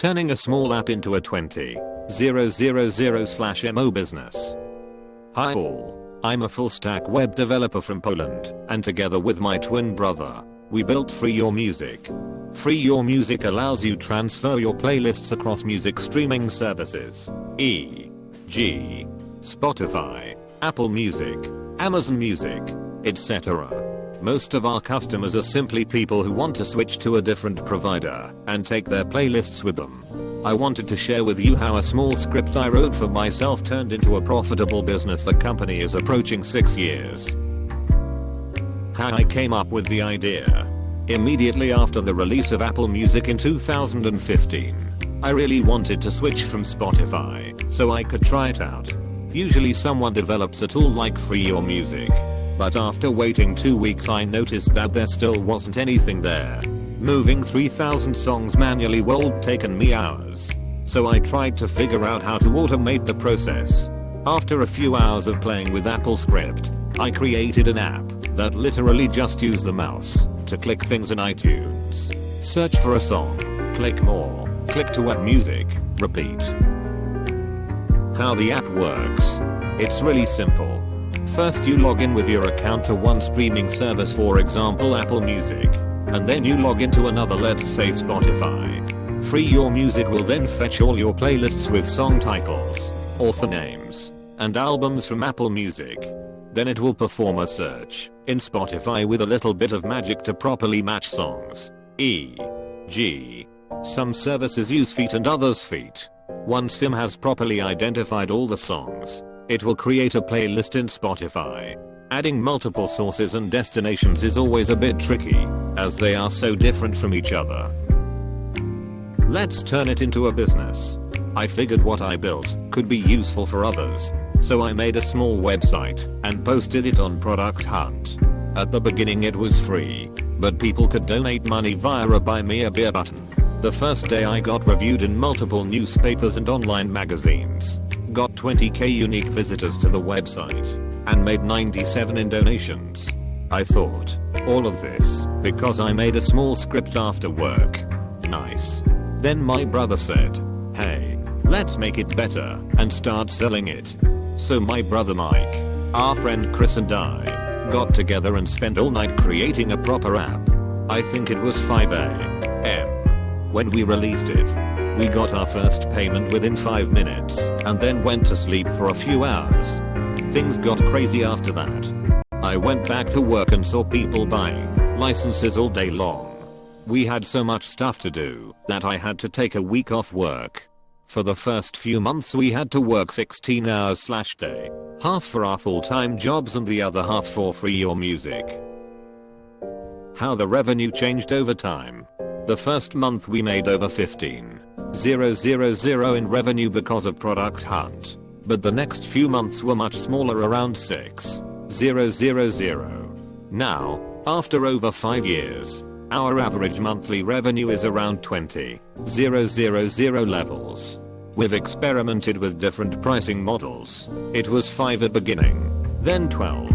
turning a small app into a 20,000/mo business. Hi all, I'm a full-stack web developer from Poland, and together with my twin brother, we built Free Your Music. Free Your Music allows you transfer your playlists across music streaming services, e.g. Spotify, Apple Music, Amazon Music, etc. Most of our customers are simply people who want to switch to a different provider and take their playlists with them. I wanted to share with you how a small script I wrote for myself turned into a profitable business. The company is approaching 6 years. How I came up with the idea. Immediately after the release of Apple Music in 2015, I really wanted to switch from Spotify so I could try it out. Usually someone develops a tool like Free Your Music, but after waiting 2 weeks I noticed that there still wasn't anything there. Moving 3,000 songs manually would taken me hours. So I tried to figure out how to automate the process. After a few hours of playing with Apple Script, I created an app that literally just used the mouse to click things in iTunes. Search for a song, click more, click to add music, repeat. How the app works. It's really simple. First you log in with your account to one streaming service, for example Apple Music, and then you log into another, let's say Spotify. Free Your Music will then fetch all your playlists with song titles, author names, and albums from Apple Music. Then it will perform a search in Spotify with a little bit of magic to properly match songs, e.g. some services use feet and others feet. Once FIM has properly identified all the songs, it will create a playlist in Spotify. Adding multiple sources and destinations is always a bit tricky, as they are so different from each other. Let's turn it into a business. I figured what I built could be useful for others, so I made a small website and posted it on Product Hunt. At the beginning it was free, but people could donate money via a Buy Me a Beer button. The first day I got reviewed in multiple newspapers and online magazines, got 20k unique visitors to the website, and made 97 in donations. I thought, all of this because I made a small script after work. Nice. Then my brother said, hey, let's make it better and start selling it. So my brother Mike, our friend Chris and I got together and spent all night creating a proper app. I think it was 5 a.m. when we released it. We got our first payment within 5 minutes and then went to sleep for a few hours. Things got crazy after that. I went back to work and saw people buying licenses all day long. We had so much stuff to do that I had to take a week off work. For the first few months we had to work 16 hours/day, half for our full-time jobs and the other half for Free Your Music. How the revenue changed over time. The first month we made over 15,000 in revenue because of Product Hunt, but the next few months were much smaller, around 6,000. Now, after over 5 years, our average monthly revenue is around 20,000 levels. We've experimented with different pricing models. It was 5 at beginning, then 12,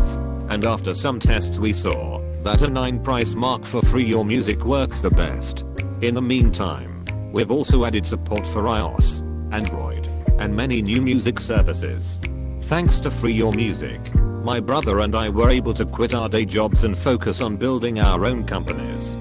and after some tests we saw that a 9 price mark for Free Your Music works the best. In the meantime, we've also added support for iOS, Android, and many new music services. Thanks to Free Your Music, my brother and I were able to quit our day jobs and focus on building our own companies.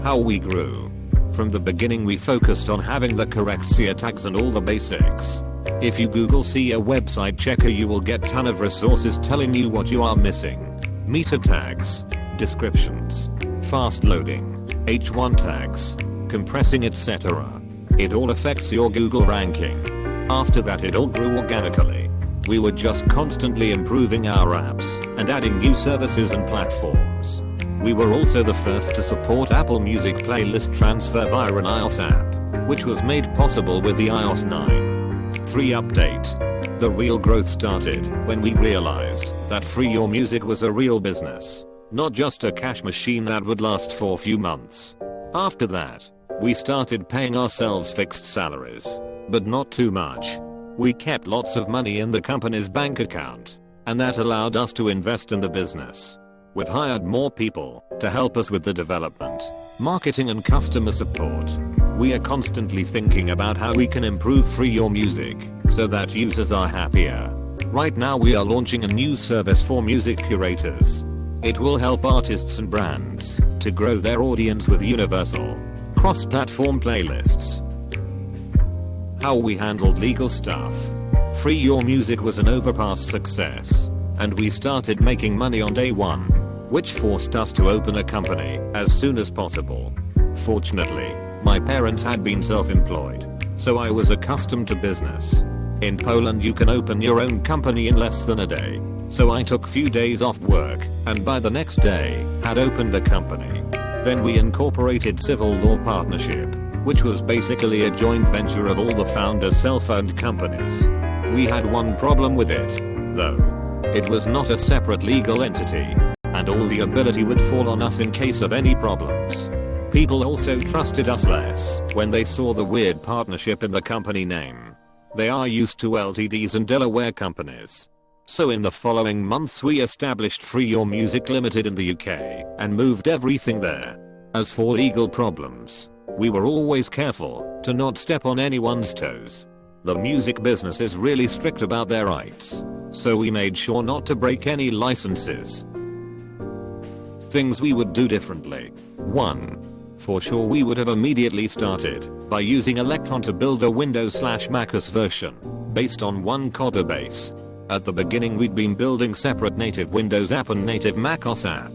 How we grew. From the beginning we focused on having the correct SEO tags and all the basics. If you Google SEO website checker you will get ton of resources telling you what you are missing. Meta tags, descriptions, fast loading, H1 tags, compressing, etc. It all affects your Google ranking. After that it all grew organically. We were just constantly improving our apps and adding new services and platforms. We were also the first to support Apple Music playlist transfer via an iOS app, which was made possible with the iOS 9.3 update. The real growth started when we realized that Free Your Music was a real business, not just a cash machine that would last for a few months. After that, we started paying ourselves fixed salaries, but not too much. We kept lots of money in the company's bank account, and that allowed us to invest in the business. We've hired more people to help us with the development, marketing and customer support. We are constantly thinking about how we can improve Free Your Music so that users are happier. Right now we are launching a new service for music curators. It will help artists and brands to grow their audience with universal, cross-platform playlists. How we handled legal stuff. Free Your Music was an overpass success, and we started making money on day one, which forced us to open a company as soon as possible. Fortunately, my parents had been self-employed, so I was accustomed to business. In Poland you can open your own company in less than a day, so I took few days off work and by the next day had opened the company. Then we incorporated civil law partnership, which was basically a joint venture of all the founders' self-owned companies. We had one problem with it, though. It was not a separate legal entity, and all the ability would fall on us in case of any problems. People also trusted us less when they saw the weird partnership in the company name. They are used to LTDs and Delaware companies. So in the following months we established Free Your Music Limited in the UK and moved everything there. As for legal problems, we were always careful to not step on anyone's toes. The music business is really strict about their rights, so we made sure not to break any licenses. Things we would do differently. 1. For sure we would have immediately started by using Electron to build a Windows/macOS version based on one code base. At the beginning we'd been building separate native Windows app and native macOS app.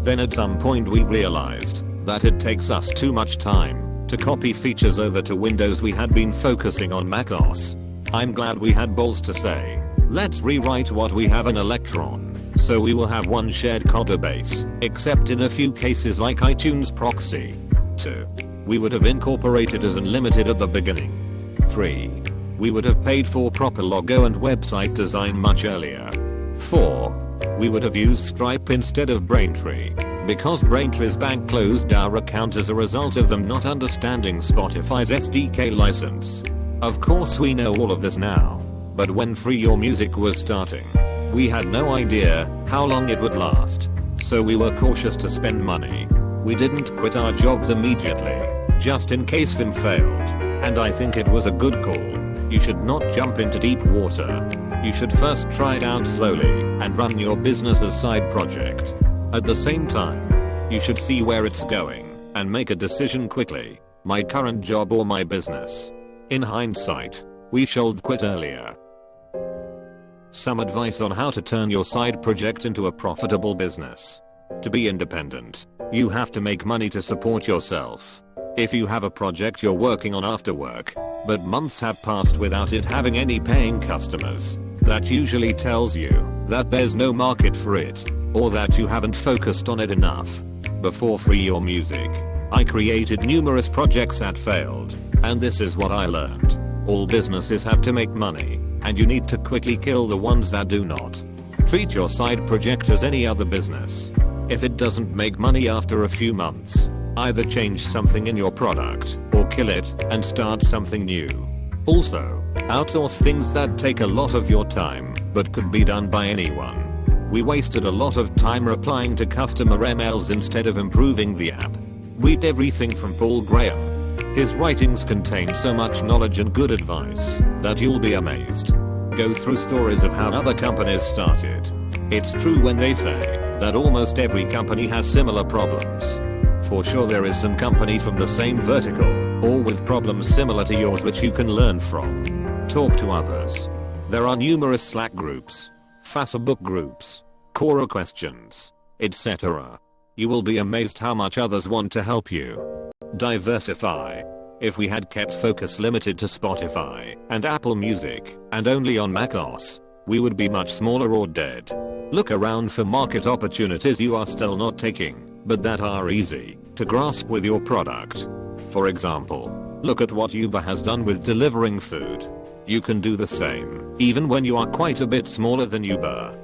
Then at some point we realized that it takes us too much time to copy features over to Windows. We had been focusing on macOS. I'm glad we had balls to say, let's rewrite what we have in Electron, so we will have one shared codebase, except in a few cases like iTunes proxy. 2. We would have incorporated as Unlimited at the beginning. 3. We would have paid for proper logo and website design much earlier. 4. We would have used Stripe instead of Braintree, because Braintree's bank closed our account as a result of them not understanding Spotify's SDK license. Of course we know all of this now, but when Free Your Music was starting, we had no idea how long it would last, so we were cautious to spend money. We didn't quit our jobs immediately, just in case Vim failed, and I think it was a good call. You should not jump into deep water. You should first try it out slowly and run your business as side project. At the same time, you should see where it's going and make a decision quickly. My current job or my business? In hindsight, we should quit earlier. Some advice on how to turn your side project into a profitable business. To be independent, you have to make money to support yourself. If you have a project you're working on after work, but months have passed without it having any paying customers, that usually tells you that there's no market for it, or that you haven't focused on it enough. Before Free Your Music, I created numerous projects that failed, and this is what I learned. All businesses have to make money, and you need to quickly kill the ones that do not. Treat your side project as any other business. If it doesn't make money after a few months, either change something in your product, or kill it and start something new. Also, outsource things that take a lot of your time, but could be done by anyone. We wasted a lot of time replying to customer emails instead of improving the app. Read everything from Paul Graham. His writings contain so much knowledge and good advice that you'll be amazed. Go through stories of how other companies started. It's true when they say that almost every company has similar problems. For sure there is some company from the same vertical, or with problems similar to yours which you can learn from. Talk to others. There are numerous Slack groups, Facebook groups, Quora questions, etc. You will be amazed how much others want to help you. Diversify. If we had kept focus limited to Spotify and Apple Music and only on macOS, we would be much smaller or dead. Look around for market opportunities you are still not taking, but that are easy to grasp with your product. For example, look at what Uber has done with delivering food. You can do the same, even when you are quite a bit smaller than Uber.